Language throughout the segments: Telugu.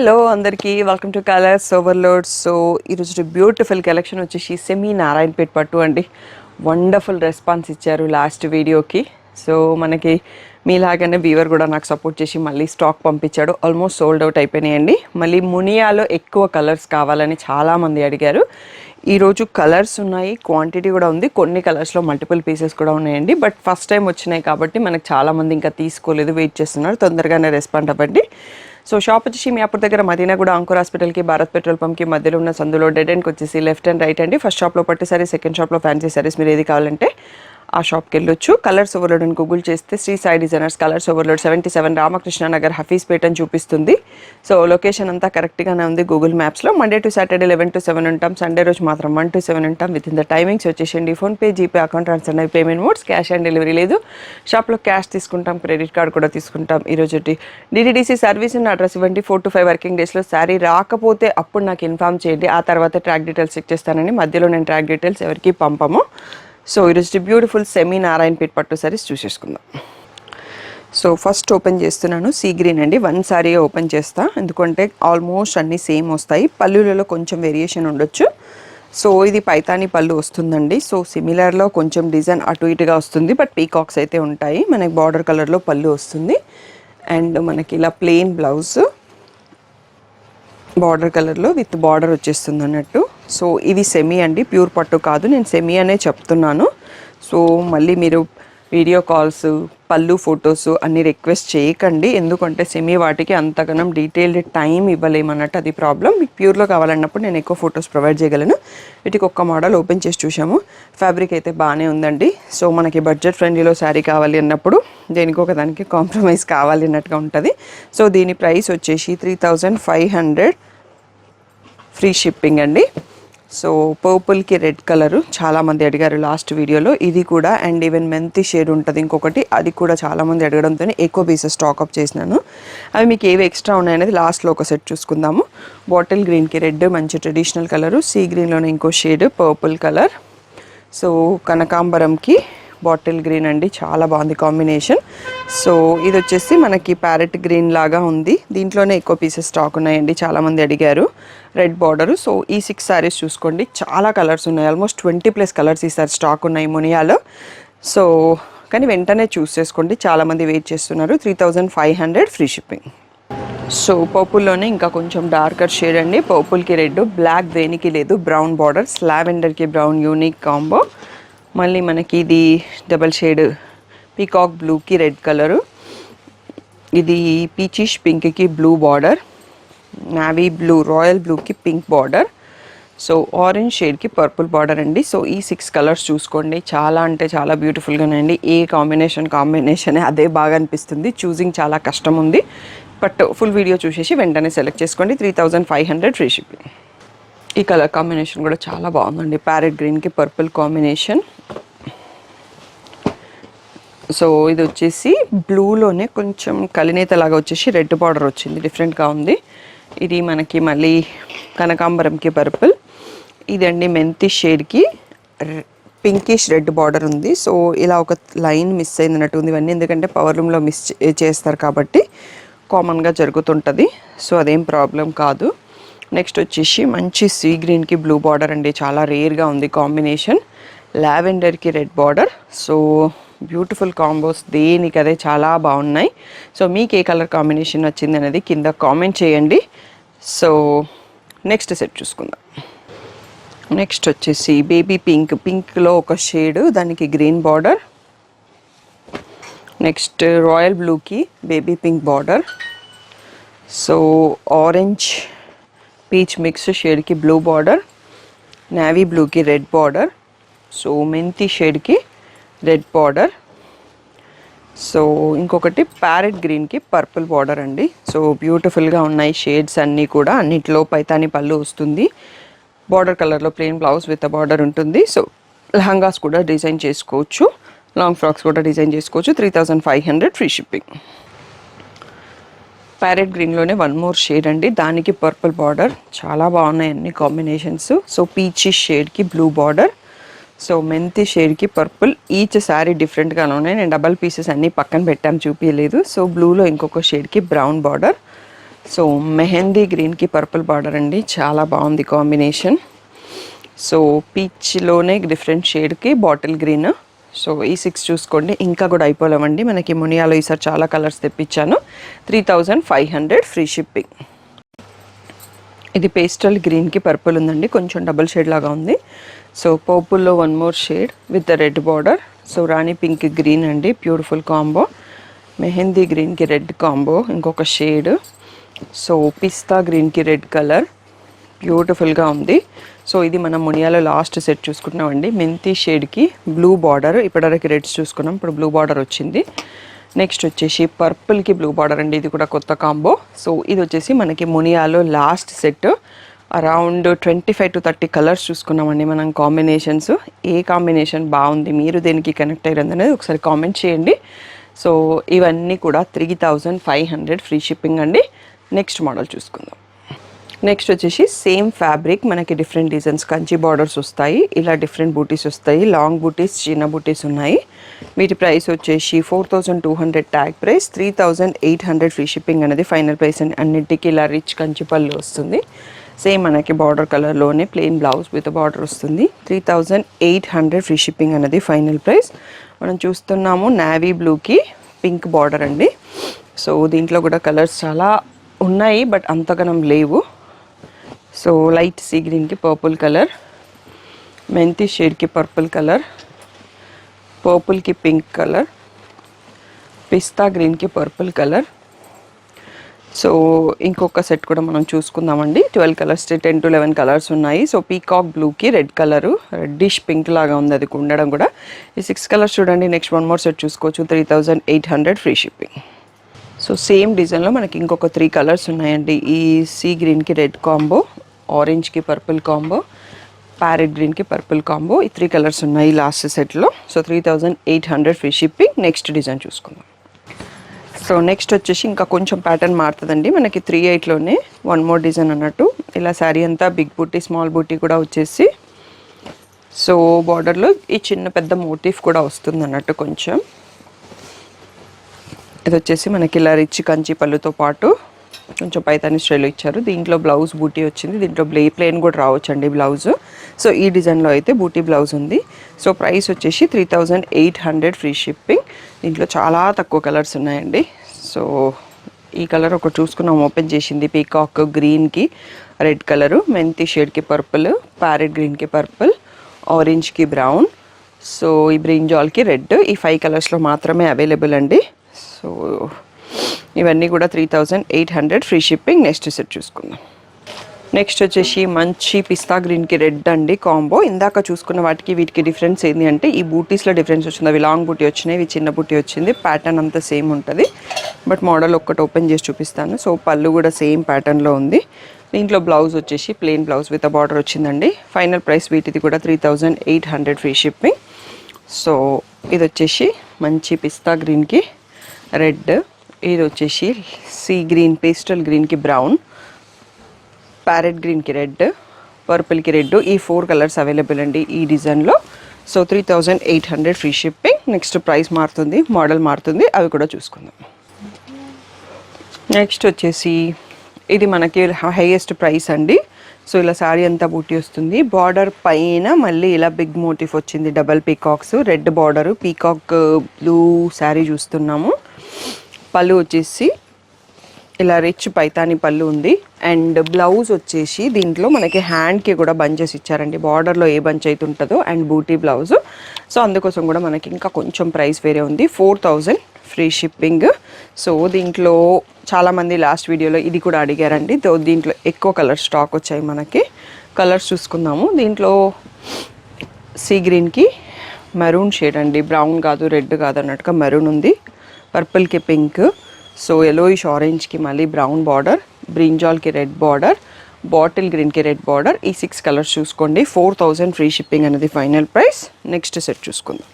హలో అందరికీ welcome to colours overload. So ఈరోజు బ్యూటిఫుల్ కలెక్షన్ వచ్చేసి సెమీ నారాయణపేట్ పట్టు అండి. వండర్ఫుల్ రెస్పాన్స్ ఇచ్చారు లాస్ట్ వీడియోకి. సో మనకి మీలాగానే వీవర్ కూడా నాకు సపోర్ట్ చేసి మళ్ళీ స్టాక్ పంపించాడు. ఆల్మోస్ట్ సోల్డ్ అవుట్ అయిపోయినాయండి. మళ్ళీ మునియాలో ఎక్కువ కలర్స్ కావాలని చాలామంది అడిగారు. ఈరోజు కలర్స్ ఉన్నాయి, క్వాంటిటీ కూడా ఉంది, కొన్ని కలర్స్లో మల్టిపుల్ పీసెస్ కూడా ఉన్నాయండి. బట్ ఫస్ట్ టైం వచ్చినాయి కాబట్టి మనకు చాలామంది ఇంకా తీసుకోలేదు, వెయిట్ చేస్తున్నారు. తొందరగానే రెస్పాండ్ అవ్వండి. సో షాప్ వచ్చేసి మీ అప్పటి దగ్గర మదీనా కూడా అంకుర్ హాస్పిటల్కి భారత్ పెట్రోల్ పంప్కి మధ్యలో ఉన్న సందులో డెడ్ ఎండ్కి వచ్చేసి లెఫ్ట్ అండ్ రైట్ అండి. ఫస్ట్ షాప్లో పట్టు సారీస్, సెకండ్ షాప్లో ఫ్యాన్సీ సారీస్. మీరు ఏది కావాలంటే ఆ షాప్కి వెళ్ళొచ్చు. కలర్స్ ఓవర్లోడ్ అని గూగుల్ చేస్తే Sri Sai designers colours overload 77 Ramakrishna Nagar Hafeezpet అని చూపిస్తుంది. సో లొకేషన్ అంతా కరెక్ట్గానే ఉంది గూగుల్ మ్యాప్స్లో. మండే టు సాటర్డే 11 to 7 ఉంటాం. సండే రోజు మాత్రం 1 to 7 ఉంటాం. విత్ ఇన్ ద టైమింగ్స్ వచ్చేసండి ఫోన్పే, జీపే, అకౌంట్ ట్రాన్స్ఫర్ అనే payment modes. Cash on delivery లేదు. షాప్లో క్యాష్ తీసుకుంటాం, క్రెడిట్ కార్డ్ కూడా తీసుకుంటాం. ఈరోజు డిడిడిసి సర్వీస్ ఉన్న అడ్రస్ ఇవ్వండి. 4 to 5 వర్కింగ్ డేస్లో శారీ రాకపోతే అప్పుడు నాకు ఇన్ఫామ్ చేయండి. ఆ తర్వాత ట్రాక్ డీటెయిల్స్ చెక్ చేస్తానని. మధ్యలో నేను ట్రాక్ డీటెయిల్స్ ఎవరికి పంపము. సో ఈరోజు బ్యూటిఫుల్ సెమీ నారాయణపేట్ పట్టు సారీస్ చూసేసుకుందాం. సో ఫస్ట్ ఓపెన్ చేస్తున్నాను సీ గ్రీన్ అండి. వన్ సారీ ఓపెన్ చేస్తా, ఎందుకంటే ఆల్మోస్ట్ అన్నీ సేమ్ వస్తాయి. పళ్ళులలో కొంచెం వేరియేషన్ ఉండొచ్చు. సో ఇది పైతానీ పళ్ళు వస్తుందండి. సో సిమిలర్లో కొంచెం డిజైన్ అటు ఇటుగా వస్తుంది, బట్ పీకాక్స్ అయితే ఉంటాయి. మనకి బార్డర్ కలర్లో పళ్ళు వస్తుంది. అండ్ మనకి ఇలా ప్లెయిన్ బ్లౌజ్ బార్డర్ కలర్లో విత్ బార్డర్ వచ్చేస్తుంది అన్నట్టు. సో ఇవి సెమీ అండి, ప్యూర్ పట్టు కాదు. నేను సెమీ అనే చెప్తున్నాను. సో మళ్ళీ మీరు వీడియో కాల్స్, పళ్ళు ఫొటోస్ అన్నీ రిక్వెస్ట్ చేయకండి, ఎందుకంటే సెమీ వాటికి అంతగానం డీటెయిల్డ్ టైం ఇవ్వలేమన్నట్టు, అది ప్రాబ్లం. మీకు ప్యూర్లో కావాలన్నప్పుడు నేను ఎక్కువ ఫొటోస్ ప్రొవైడ్ చేయగలను. వీటికి ఒక్క మోడల్ ఓపెన్ చేసి చూసాము. ఫ్యాబ్రిక్ అయితే బాగానే ఉందండి. సో మనకి బడ్జెట్ ఫ్రెండ్లీలో శారీ కావాలి అన్నప్పుడు దేనికి ఒక దానికి కాంప్రమైజ్ కావాలి అన్నట్టుగా ఉంటుంది. సో దీని ప్రైస్ వచ్చేసి 3500 ఫ్రీ షిప్పింగ్ అండి. సో పర్పుల్కి రెడ్ కలరు చాలామంది అడిగారు లాస్ట్ వీడియోలో. ఇది కూడా అండ్ ఈవెన్ మెంతి షేడ్ ఉంటుంది ఇంకొకటి, అది కూడా చాలామంది అడగడంతో ఎక్కువ పీసెస్ స్టాక్అప్ చేసినాను. అవి మీకు ఏవి ఎక్స్ట్రా ఉన్నాయనేది లాస్ట్లో ఒక సెట్ చూసుకుందాము. బాటిల్ గ్రీన్కి రెడ్ మంచి ట్రెడిషనల్ కలరు, సీ గ్రీన్లోనే ఇంకో షేడ్ పర్పుల్ కలర్. సో కనకాంబరంకి బాటిల్ గ్రీన్ అండి, చాలా బాగుంది కాంబినేషన్. సో ఇది వచ్చేసి మనకి ప్యారెట్ గ్రీన్ లాగా ఉంది. దీంట్లోనే ఎక్కువ పీసెస్ స్టాక్ ఉన్నాయండి, చాలామంది అడిగారు. Red border. సో ఈ 6 సారీస్ చూసుకోండి, చాలా కలర్స్ ఉన్నాయి. ఆల్మోస్ట్ 20+ కలర్స్ ఈసారి స్టాక్ ఉన్నాయి మునియాలో. సో కానీ వెంటనే చూస్ చేసుకోండి, చాలామంది వెయిట్ చేస్తున్నారు. 3500 ఫ్రీ షిప్పింగ్. సో పర్పుల్లోనే ఇంకా కొంచెం డార్కర్ షేడ్ అండి. పర్పుల్కి రెడ్, బ్లాక్ దేనికి లేదు, బ్రౌన్ బార్డర్స్, లావెండర్కి బ్రౌన్ యూనిక్ కాంబో. మళ్ళీ మనకి ఇది డబల్ షేడ్ పీకాక్ బ్లూకి రెడ్ కలరు. ఇది పీచిష్ పింక్కి blue border, navy blue royal బ్లూకి పింక్ బార్డర్. సో ఆరెంజ్ షేడ్కి పర్పుల్ బార్డర్ అండి. సో ఈ 6 కలర్స్ చూసుకోండి, చాలా అంటే చాలా బ్యూటిఫుల్గా ఉన్నాయండి. ఏ కాంబినేషన్ అదే బాగా అనిపిస్తుంది. చూసింగ్ చాలా కష్టం ఉంది, బట్ ఫుల్ వీడియో చూసేసి వెంటనే సెలెక్ట్ చేసుకోండి. 3500 ఫ్రీ షిప్పింగ్. ఈ కలర్ కాంబినేషన్ కూడా చాలా బాగుందండి, ప్యారెట్ గ్రీన్కి పర్పుల్ కాంబినేషన్. సో ఇది వచ్చేసి బ్లూలోనే కొంచెం కలినేత లాగా వచ్చేసి రెడ్ బార్డర్ వచ్చింది, డిఫరెంట్గా ఉంది. ఇది మనకి మళ్ళీ కనకాంబరంకి పర్పుల్. ఇదండి మెంతి షేడ్కి పింకిష్ రెడ్ బార్డర్ ఉంది. సో ఇలా ఒక లైన్ మిస్ అయింది అన్నట్టు ఉంది. ఇవన్నీ ఎందుకంటే పవర్ లూమ్లో మిస్ చేస్తారు కాబట్టి కామన్గా జరుగుతుంటుంది. సో అదేం ప్రాబ్లం కాదు. నెక్స్ట్ వచ్చేసి మంచి సీ గ్రీన్కి బ్లూ బార్డర్ అండి, చాలా రేర్గా ఉంది కాంబినేషన్. లావెండర్కి red border. So beautiful combos, దేనికి అదే చాలా బాగున్నాయి. సో మీకు ఏ కలర్ కాంబినేషన్ వచ్చింది అనేది కింద కామెంట్ చేయండి. సో నెక్స్ట్ సెట్ చూసుకుందాం. నెక్స్ట్ వచ్చేసి బేబీ పింక్, పింక్లో ఒక షేడ్, దానికి గ్రీన్ బార్డర్. నెక్స్ట్ రాయల్ బ్లూకి baby pink border. So orange peach mix షేడ్కి బ్లూ బార్డర్, నావీ బ్లూకి రెడ్ బార్డర్. సో మెంతి షేడ్కి రెడ్ బార్డర్. సో ఇంకొకటి ప్యారెట్ గ్రీన్కి పర్పుల్ బార్డర్ అండి. సో బ్యూటిఫుల్గా ఉన్నాయి షేడ్స్ అన్నీ కూడా. అన్నిట్లో పైతాని పళ్ళు వస్తుంది. బార్డర్ కలర్లో ప్లెయిన్ బ్లౌజ్ విత్ బార్డర్ ఉంటుంది. సో లెహంగాస్ కూడా డిజైన్ చేసుకోవచ్చు, లాంగ్ ఫ్రాక్స్ కూడా డిజైన్ చేసుకోవచ్చు. 3500 ఫ్రీ షిప్పింగ్. ప్యారెట్ గ్రీన్లోనే వన్ మోర్ షేడ్ అండి, దానికి పర్పుల్ బార్డర్. చాలా బాగున్నాయి అన్ని కాంబినేషన్స్. సో పీచీ షేడ్కి బ్లూ బార్డర్. సో మెంతి షేడ్కి పర్పుల్. ఈచ్ శారీ డిఫరెంట్గానే ఉన్నాయి. నేను డబల్ పీసెస్ అన్నీ పక్కన పెట్టాము, చూపించలేదు. సో బ్లూలో ఇంకొక షేడ్కి బ్రౌన్ బార్డర్. సో మెహందీ గ్రీన్కి పర్పుల్ బార్డర్ అండి, చాలా బాగుంది కాంబినేషన్. సో పీచ్లోనే డిఫరెంట్ షేడ్కి బాటిల్ గ్రీన్. సో ఈ 6 చూసుకోండి, ఇంకా కూడా అయిపోలేమండి. మనకి మునియాలో ఈసారి చాలా కలర్స్ తెప్పించాను. 3500 ఫ్రీ షిప్పింగ్. ఇది పేస్టల్ గ్రీన్కి పర్పుల్ ఉందండి, కొంచెం డబుల్ షేడ్ లాగా ఉంది. సో పర్పుల్లో 1 more shade with the red border. So rani pink green అండి, బ్యూటిఫుల్ కాంబో. మెహందీ గ్రీన్కి రెడ్ కాంబో ఇంకొక షేడ్. సో పిస్తా గ్రీన్కి రెడ్ కలర్, బ్యూటిఫుల్గా ఉంది. సో ఇది మనం మునియాలో లాస్ట్ సెట్ చూసుకున్నామండి. మెంతి షేడ్కి బ్లూ బార్డర్, ఇప్పటివరకు రెడ్స్ చూసుకున్నాం, ఇప్పుడు బ్లూ బార్డర్ వచ్చింది. నెక్స్ట్ వచ్చేసి పర్పుల్కి బ్లూ బార్డర్ అండి, ఇది కూడా కొత్త కాంబో. సో ఇది వచ్చేసి మనకి మునియాలో last set. Around 25 to 30 colours చూసుకున్నామండి మనం కాంబినేషన్స్. ఏ కాంబినేషన్ బాగుంది, మీరు దేనికి కనెక్ట్ అయ్యారు అనేది ఒకసారి కామెంట్ చేయండి. సో ఇవన్నీ కూడా 3500 ఫ్రీ షిప్పింగ్ అండి. నెక్స్ట్ మోడల్ చూసుకుందాం. నెక్స్ట్ వచ్చేసి సేమ్ ఫ్యాబ్రిక్, మనకి డిఫరెంట్ డిజైన్స్, కంచి బార్డర్స్ వస్తాయి, ఇలా డిఫరెంట్ బూటీస్ వస్తాయి, లాంగ్ బూటీస్, చిన్న బూటీస్ ఉన్నాయి. వీటి ప్రైస్ వచ్చేసి 4200 ట్యాగ్ ప్రైస్, 3800 ఫ్రీ షిప్పింగ్ అనేది ఫైనల్ ప్రైస్ అండి. అన్నిటికీ ఇలా రిచ్ కంచి పళ్ళు వస్తుంది. సేమ్ మనకి బార్డర్ కలర్లోనే ప్లెయిన్ బ్లౌజ్ విత్ బార్డర్ వస్తుంది. 3800 ఫ్రీ షిప్పింగ్ అనేది ఫైనల్ ప్రైస్. మనం చూస్తున్నాము నావీ బ్లూకి పింక్ బార్డర్ అండి. సో దీంట్లో కూడా కలర్స్ చాలా ఉన్నాయి, బట్ అంతగానం లేవు. సో లైట్ సీ గ్రీన్కి పర్పుల్ కలర్, మెంతి షేడ్కి పర్పుల్ కలర్, పర్పుల్కి పింక్ కలర్, పిస్తా గ్రీన్కి పర్పుల్ కలర్. సో ఇంకొక సెట్ కూడా మనం చూసుకుందామండి. 12 కలర్స్, 10 to 11 కలర్స్ ఉన్నాయి. సో పీకాక్ బ్లూకి రెడ్ కలరు, రెడ్డిష్ పింక్ లాగా ఉంది అది ఉండడం కూడా. ఈ 6 కలర్స్ చూడండి. నెక్స్ట్ 1 మోర్ సెట్ చూసుకోవచ్చు, 3800 ఫ్రీ షిప్పింగ్. సో సేమ్ డిజైన్లో మనకి ఇంకొక 3 కలర్స్ ఉన్నాయండి. ఈ సీ గ్రీన్కి రెడ్ కాంబో, ఆరెంజ్కి పర్పుల్ కాంబో, ప్యారెట్ గ్రీన్కి పర్పుల్ కాంబో. ఈ 3 కలర్స్ ఉన్నాయి లాస్ట్ సెట్లో. So 3800 free shipping. Next design చూసుకుందాం. సో నెక్స్ట్ వచ్చేసి ఇంకా కొంచెం ప్యాటర్న్ మారుతుందండి మనకి. 38లోనే 1 మోర్ డిజైన్ అన్నట్టు. ఇలా శారీ అంతా బిగ్ బూటీ, స్మాల్ బూటీ కూడా వచ్చేసి, సో బార్డర్లో ఈ చిన్న పెద్ద మోటిఫ్ కూడా వస్తుంది అన్నట్టు కొంచెం. ఇది వచ్చేసి మనకి ఇలా రిచ్ కంచి పళ్ళుతో పాటు కొంచెం పైతాని స్టైల్ ఇచ్చారు. దీంట్లో బ్లౌజ్ బూటీ వచ్చింది, దీంట్లో ప్లెయిన్ కూడా రావచ్చండి బ్లౌజ్. సో ఈ డిజైన్లో అయితే బూటీ బ్లౌజ్ ఉంది. సో ప్రైస్ వచ్చేసి 3800 ఫ్రీ షిప్పింగ్. దీంట్లో చాలా తక్కువ కలర్స్ ఉన్నాయండి. సో ఈ కలర్ ఒకటి చూసుకున్నాం, ఓపెన్ చేసింది. పీకాక్ గ్రీన్కి రెడ్ కలరు, మెంతి షేడ్కి పర్పుల్, ప్యారెట్ గ్రీన్కి పర్పుల్, ఆరెంజ్కి బ్రౌన్, సో ఈ బ్రింజాల్కి రెడ్. ఈ 5 కలర్స్లో మాత్రమే అవైలబుల్ అండి. సో ఇవన్నీ కూడా 3800 ఫ్రీ షిప్పింగ్. నెక్స్ట్ సెట్ చూసుకుందాం. నెక్స్ట్ వచ్చేసి మంచి పిస్తా గ్రీన్కి రెడ్ అండి కాంబో. ఇందాక చూసుకున్న వాటికి వీటికి డిఫరెన్స్ ఏంటి అంటే, ఈ బూటీస్లో డిఫరెన్స్ వచ్చింది. అవి లాంగ్ బూటీ వచ్చినాయి, ఇవి చిన్న బూటీ వచ్చింది. ప్యాటర్న్ అంతా సేమ్ ఉంటుంది, బట్ మోడల్ ఒక్కటి ఓపెన్ చేసి చూపిస్తాను. సో పళ్ళు కూడా సేమ్ ప్యాటర్న్లో ఉంది. దీంట్లో బ్లౌజ్ వచ్చేసి ప్లెయిన్ బ్లౌజ్ విత్ బార్డర్ వచ్చిందండి. ఫైనల్ ప్రైస్ వీటిది కూడా 3800 ఫ్రీ షిప్పింగ్. సో ఇది వచ్చేసి మంచి పిస్తా గ్రీన్కి రెడ్, ఇది వచ్చేసి సీ గ్రీన్, పేస్టల్ గ్రీన్కి బ్రౌన్, ప్యారెట్ గ్రీన్కి రెడ్, పర్పుల్కి రెడ్. ఈ 4 కలర్స్ అవైలబుల్ అండి ఈ డిజైన్లో. So 3800 free shipping. Next price మారుతుంది, మోడల్ మారుతుంది, అవి కూడా చూసుకుందాం. నెక్స్ట్ వచ్చేసి ఇది మనకి హైయెస్ట్ ప్రైస్ అండి. సో ఇలా శారీ అంతా బూటీ వస్తుంది. బార్డర్ పైన మళ్ళీ ఇలా బిగ్ మోటిఫ్ వచ్చింది, double peacocks, red border, peacock blue sari చూస్తున్నాము. పళ్ళు వచ్చేసి ఇలా రిచ్ పైతాని పళ్ళు ఉంది. అండ్ బ్లౌజ్ వచ్చేసి దీంట్లో మనకి హ్యాండ్కి కూడా బంచెస్ ఇచ్చారండి, బార్డర్లో ఏ బంచ్ అయితే ఉంటుందో, అండ్ బూటీ బ్లౌజ్. సో అందుకోసం కూడా మనకి ఇంకా కొంచెం ప్రైస్ వేరే ఉంది. 4000 ఫ్రీ షిప్పింగ్. సో దీంట్లో చాలామంది లాస్ట్ వీడియోలో ఇది కూడా అడిగారండి. దీంట్లో ఎక్కువ కలర్ స్టాక్ వచ్చాయి మనకి. కలర్స్ చూసుకుందాము. దీంట్లో సీ గ్రీన్కి మెరూన్ షేడ్ అండి, బ్రౌన్ కాదు రెడ్ కాదు అన్నట్టుగా మెరూన్ ఉంది. పర్పుల్కి పింక్, సో ఎలోయిష్ ఆరెంజ్కి మళ్ళీ బ్రౌన్ బార్డర్, బ్రింజాల్కి రెడ్ బార్డర్, బాటిల్ గ్రీన్కి రెడ్ బార్డర్. ఈ 6 కలర్స్ చూసుకోండి. 4000 ఫ్రీ షిప్పింగ్ అనేది ఫైనల్ ప్రైస్. నెక్స్ట్ సెట్ చూసుకుందాం.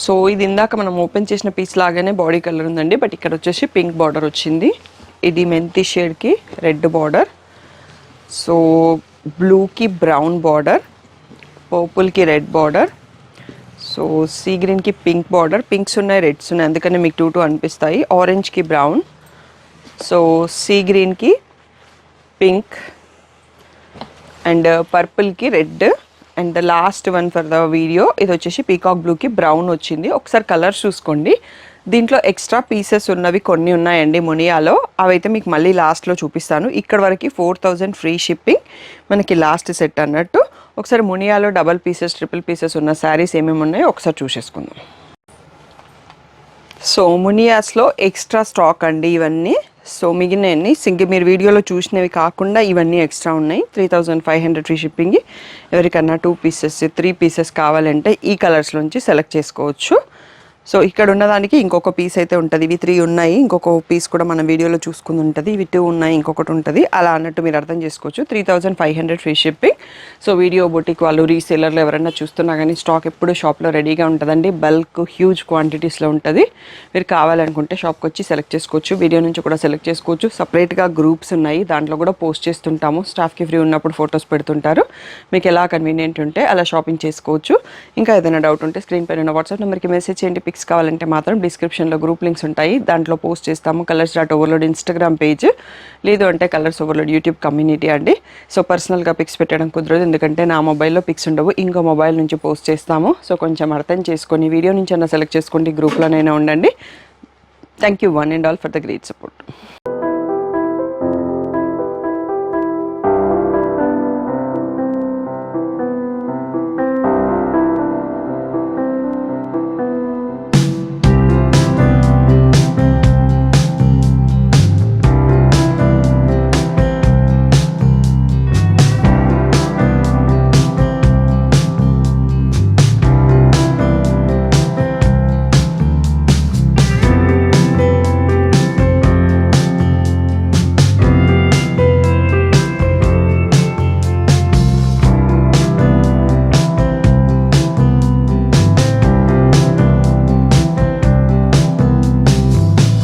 సో ఇది ఇందాక మనం ఓపెన్ చేసిన పీస్ లాగానే బాడీ కలర్ ఉందండి, బట్ ఇక్కడ వచ్చేసి పింక్ బార్డర్ వచ్చింది. ఇది మెంతి షేడ్కి రెడ్ బార్డర్, సో బ్లూకి బ్రౌన్ బార్డర్, పర్పుల్కి రెడ్ బార్డర్, సో సీ గ్రీన్కి పింక్ బార్డర్. పింక్స్ ఉన్నాయి, రెడ్స్ ఉన్నాయి, అందుకని మీకు 2 అనిపిస్తాయి. ఆరెంజ్కి బ్రౌన్, సో సీ గ్రీన్కి పింక్ అండ్ పర్పుల్కి red and the last one for the video ఇది వచ్చేసి పీకాక్ బ్లూకి బ్రౌన్ వచ్చింది. ఒకసారి కలర్స్ చూసుకోండి. దీంట్లో ఎక్స్ట్రా పీసెస్ ఉన్నవి కొన్ని ఉన్నాయండి మునియాలో, అవైతే మీకు మళ్ళీ లాస్ట్లో చూపిస్తాను. ఇక్కడ వరకు 4000 ఫ్రీ షిప్పింగ్ మనకి లాస్ట్ సెట్ అన్నట్టు. ఒకసారి మునియాలో డబల్ పీసెస్ ట్రిపుల్ పీసెస్ ఉన్న శారీస్ ఏమేమి ఉన్నాయో ఒకసారి చూసేసుకుందాం. సో మునియాస్లో ఎక్స్ట్రా స్టాక్ అండి ఇవన్నీ. సో మిగిలినవన్నీ మీరు వీడియోలో చూసినవి కాకుండా ఇవన్నీ ఎక్స్ట్రా ఉన్నాయి. 3500 ఫ్రీ షిప్పింగ్. ఎవరికన్నా 2 పీసెస్ 3 పీసెస్ కావాలంటే ఈ కలర్స్లోంచి సెలెక్ట్ చేసుకోవచ్చు. సో ఇక్కడ ఉన్నదానికి ఇంకొక పీస్ అయితే ఉంటుంది. ఇవి 3 ఉన్నాయి, ఇంకొక పీస్ కూడా మనం వీడియోలో చూసుకుని ఉంటుంది. ఇవి 2 ఉన్నాయి, ఇంకొకటి ఉంటుంది. అలా అన్నట్టు మీరు అర్థం చేసుకోవచ్చు. 3500 free shipping. So video boutique వాళ్ళు రీసేలర్లు ఎవరైనా చూస్తున్నా కానీ స్టాక్ ఎప్పుడు షాప్లో రెడీగా ఉంటుందండి. బల్క్ హ్యూజ్ క్వాంటిటీస్లో ఉంటుంది. మీరు కావాలనుకుంటే షాప్కి వచ్చి సెలెక్ట్ చేసుకోవచ్చు. వీడియో నుంచి కూడా సెలెక్ట్ చేసుకోవచ్చు. సపరేట్గా గ్రూప్స్ ఉన్నాయి, దాంట్లో కూడా పోస్ట్ చేస్తుంటాము. స్టాఫ్కి ఫ్రీ ఉన్నప్పుడు ఫొటోస్ పెడుతుంటారు. మీకు ఎలా కన్వీనియంట్ ఉంటే అలా షాపింగ్ చేసుకోవచ్చు. ఇంకా ఏదైనా డౌట్ ఉంటే స్క్రీన్ పైన ఉన్న వాట్సాప్ నెంబర్కి మెసేజ్ చేయండి. పిక్స్ కావాలంటే మాత్రం డిస్క్రిప్షన్లో గ్రూప్ లింక్స్ ఉంటాయి, దాంట్లో పోస్ట్ చేస్తాము. కలర్స్.ఓవర్లోడ్ ఇన్స్టాగ్రామ్ పేజ్, లేదు అంటే కలర్స్ ఓవర్లోడ్ యూట్యూబ్ కమ్యూనిటీ అండి. సో పర్సనల్గా పిక్స్ పెట్టడం కుదరదు, ఎందుకంటే నా మొబైల్లో పిక్స్ ఉండవు, ఇంకో మొబైల్ నుంచి పోస్ట్ చేస్తాము. సో కొంచెం అర్థం చేసుకొని వీడియో నుంచి అన్న సెలెక్ట్ చేసుకోండి, గ్రూప్లోనైనా ఉండండి. Thank you one and all for the great support.